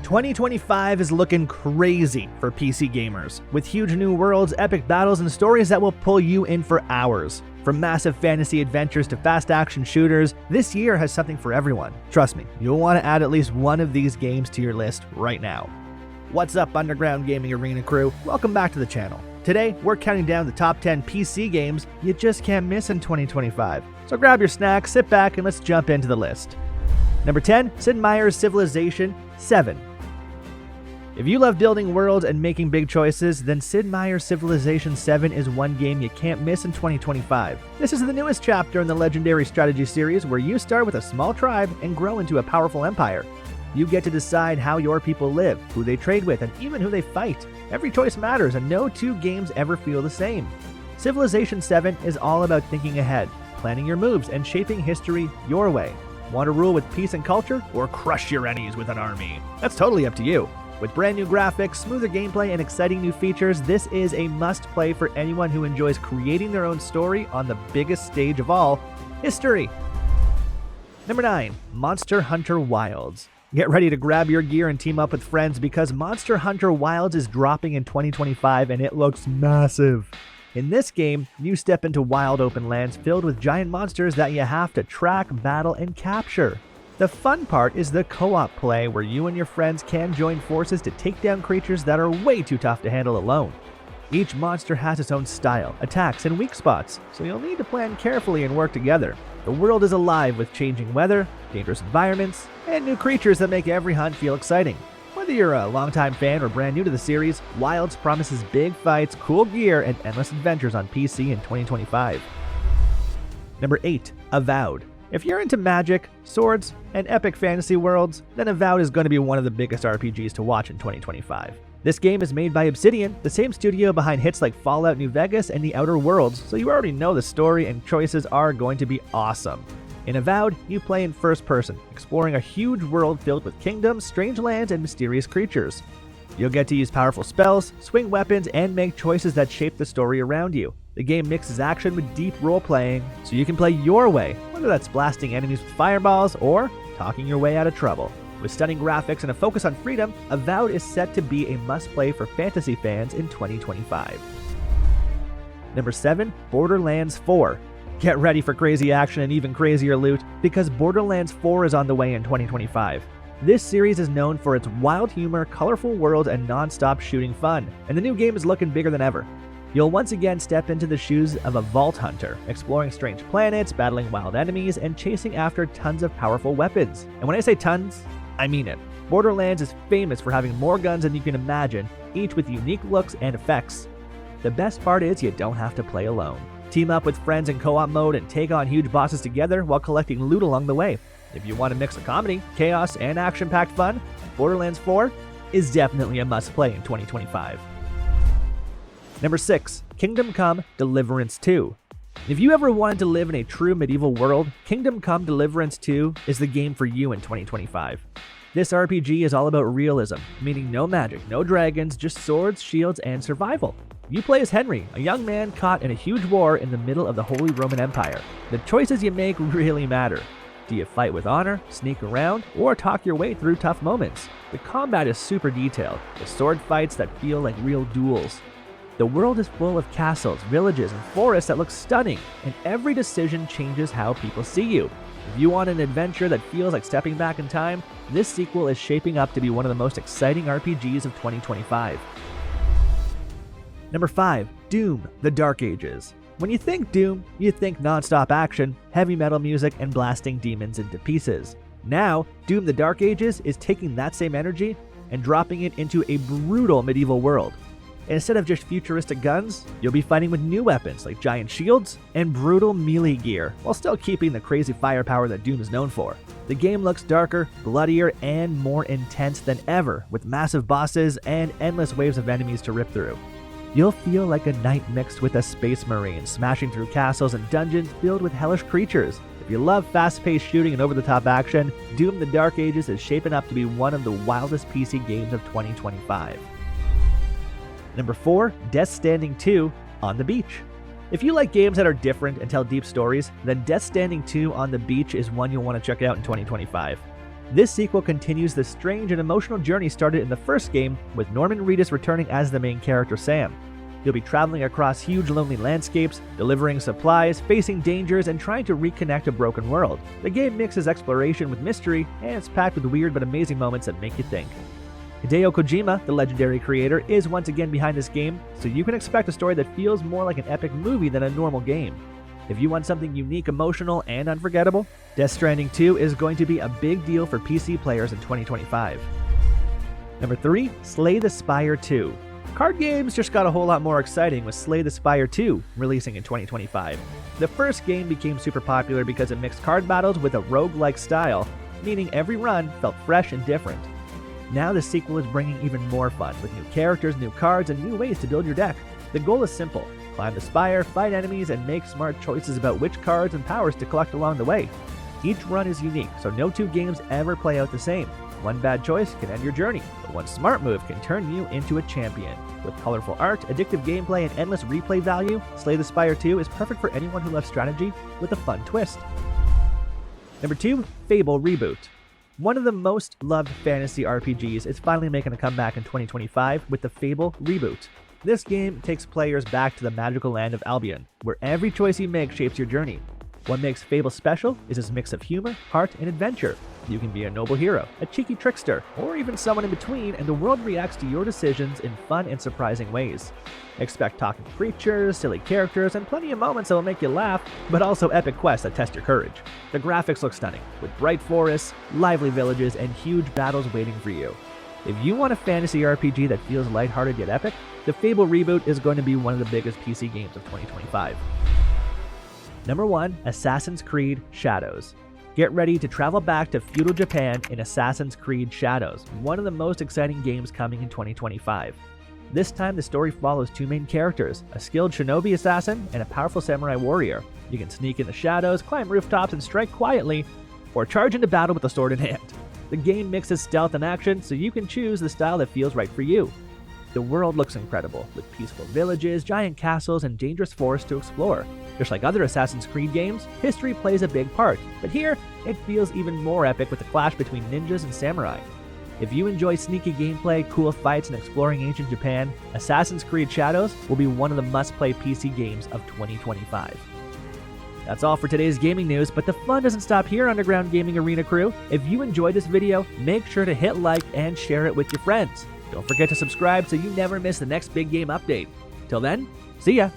2025 is looking crazy for PC gamers, with huge new worlds, epic battles, and stories that will pull you in for hours. From massive fantasy adventures to fast action shooters, this year has something for everyone. Trust me, you'll want to add at least one of these games to your list right now. What's up, Underground Gaming Arena crew? Welcome back to the channel. Today, we're counting down the top 10 PC games you just can't miss in 2025. So grab your snack, sit back, and let's jump into the list. Number 10, Sid Meier's Civilization 7. If you love building worlds and making big choices, then Sid Meier's Civilization 7 is one game you can't miss in 2025. This is the newest chapter in the legendary strategy series where you start with a small tribe and grow into a powerful empire. You get to decide how your people live, who they trade with, and even who they fight. Every choice matters, and no two games ever feel the same. Civilization 7 is all about thinking ahead, planning your moves, and shaping history your way. Want to rule with peace and culture, or crush your enemies with an army? That's totally up to you. With brand new graphics, smoother gameplay, and exciting new features, this is a must-play for anyone who enjoys creating their own story on the biggest stage of all, history. Number 9, Monster Hunter Wilds. Get ready to grab your gear and team up with friends because Monster Hunter Wilds is dropping in 2025 and it looks massive. In this game, you step into wild open lands filled with giant monsters that you have to track, battle, and capture. The fun part is the co-op play where you and your friends can join forces to take down creatures that are way too tough to handle alone. Each monster has its own style, attacks, and weak spots, so you'll need to plan carefully and work together. The world is alive with changing weather, dangerous environments, and new creatures that make every hunt feel exciting. Whether you're a longtime fan or brand new to the series, Wilds promises big fights, cool gear, and endless adventures on PC in 2025. Number 8, Avowed. If you're into magic, swords, and epic fantasy worlds, then Avowed is going to be one of the biggest RPGs to watch in 2025. This game is made by Obsidian, the same studio behind hits like Fallout New Vegas and The Outer Worlds, so you already know the story and choices are going to be awesome. In Avowed, you play in first person, exploring a huge world filled with kingdoms, strange lands, and mysterious creatures. You'll get to use powerful spells, swing weapons, and make choices that shape the story around you. The game mixes action with deep role-playing, so you can play your way, whether that's blasting enemies with fireballs or talking your way out of trouble. With stunning graphics and a focus on freedom, Avowed is set to be a must-play for fantasy fans in 2025. Number 7, Borderlands 4. Get ready for crazy action and even crazier loot, because Borderlands 4 is on the way in 2025. This series is known for its wild humor, colorful world, and non-stop shooting fun, and the new game is looking bigger than ever. You'll once again step into the shoes of a vault hunter, exploring strange planets, battling wild enemies, and chasing after tons of powerful weapons. And when I say tons, I mean it. Borderlands is famous for having more guns than you can imagine, each with unique looks and effects. The best part is you don't have to play alone. Team up with friends in co-op mode and take on huge bosses together while collecting loot along the way. If you want to mix of comedy, chaos, and action-packed fun, Borderlands 4 is definitely a must-play in 2025. Number 6, Kingdom Come: Deliverance 2. If you ever wanted to live in a true medieval world, Kingdom Come: Deliverance 2 is the game for you in 2025. This RPG is all about realism, meaning no magic, no dragons, just swords, shields, and survival. You play as Henry, a young man caught in a huge war in the middle of the Holy Roman Empire. The choices you make really matter. Do you fight with honor, sneak around, or talk your way through tough moments? The combat is super detailed, with sword fights that feel like real duels. The world is full of castles, villages, and forests that look stunning, and every decision changes how people see you. If you want an adventure that feels like stepping back in time, this sequel is shaping up to be one of the most exciting RPGs of 2025. Number 5, Doom: The Dark Ages. When you think Doom, you think non-stop action, heavy metal music, and blasting demons into pieces. Now, Doom: The Dark Ages is taking that same energy and dropping it into a brutal medieval world. Instead of just futuristic guns, you'll be fighting with new weapons like giant shields and brutal melee gear, while still keeping the crazy firepower that Doom is known for. The game looks darker, bloodier, and more intense than ever, with massive bosses and endless waves of enemies to rip through. You'll feel like a knight mixed with a space marine, smashing through castles and dungeons filled with hellish creatures. If you love fast-paced shooting and over-the-top action, Doom: The Dark Ages is shaping up to be one of the wildest PC games of 2025. Number 4, Death Stranding 2: On the Beach. If you like games that are different and tell deep stories, then Death Stranding 2: On the Beach is one you'll want to check out in 2025. This sequel continues the strange and emotional journey started in the first game, with Norman Reedus returning as the main character Sam. You'll be traveling across huge lonely landscapes, delivering supplies, facing dangers, and trying to reconnect a broken world. The game mixes exploration with mystery, and it's packed with weird but amazing moments that make you think. Hideo Kojima, the legendary creator, is once again behind this game, so you can expect a story that feels more like an epic movie than a normal game. If you want something unique, emotional, and unforgettable, Death Stranding 2 is going to be a big deal for PC players in 2025. Number 3, Slay the Spire 2. Card games just got a whole lot more exciting with Slay the Spire 2 releasing in 2025. The first game became super popular because it mixed card battles with a roguelike style, meaning every run felt fresh and different. Now the sequel is bringing even more fun, with new characters, new cards, and new ways to build your deck. The goal is simple: climb the spire, fight enemies, and make smart choices about which cards and powers to collect along the way. Each run is unique, so no two games ever play out the same. One bad choice can end your journey, but one smart move can turn you into a champion. With colorful art, addictive gameplay, and endless replay value, Slay the Spire 2 is perfect for anyone who loves strategy with a fun twist. Number 2, Fable Reboot. One of the most loved fantasy RPGs is finally making a comeback in 2025 with the Fable Reboot. This game takes players back to the magical land of Albion, where every choice you make shapes your journey. What makes Fable special is its mix of humor, heart, and adventure. You can be a noble hero, a cheeky trickster, or even someone in between, and the world reacts to your decisions in fun and surprising ways. Expect talking creatures, silly characters, and plenty of moments that will make you laugh, but also epic quests that test your courage. The graphics look stunning, with bright forests, lively villages, and huge battles waiting for you. If you want a fantasy RPG that feels lighthearted yet epic, the Fable Reboot is going to be one of the biggest PC games of 2025. Number 1, Assassin's Creed Shadows. Get ready to travel back to feudal Japan in Assassin's Creed Shadows, one of the most exciting games coming in 2025. This time the story follows two main characters, a skilled shinobi assassin and a powerful samurai warrior. You can sneak in the shadows, climb rooftops, and strike quietly, or charge into battle with a sword in hand. The game mixes stealth and action, so you can choose the style that feels right for you. The world looks incredible, with peaceful villages, giant castles, and dangerous forests to explore. Just like other Assassin's Creed games, history plays a big part, but here, it feels even more epic with the clash between ninjas and samurai. If you enjoy sneaky gameplay, cool fights, and exploring ancient Japan, Assassin's Creed Shadows will be one of the must-play PC games of 2025. That's all for today's gaming news, but the fun doesn't stop here, Underground Gaming Arena crew. If you enjoyed this video, make sure to hit like and share it with your friends. Don't forget to subscribe so you never miss the next big game update. Till then, see ya!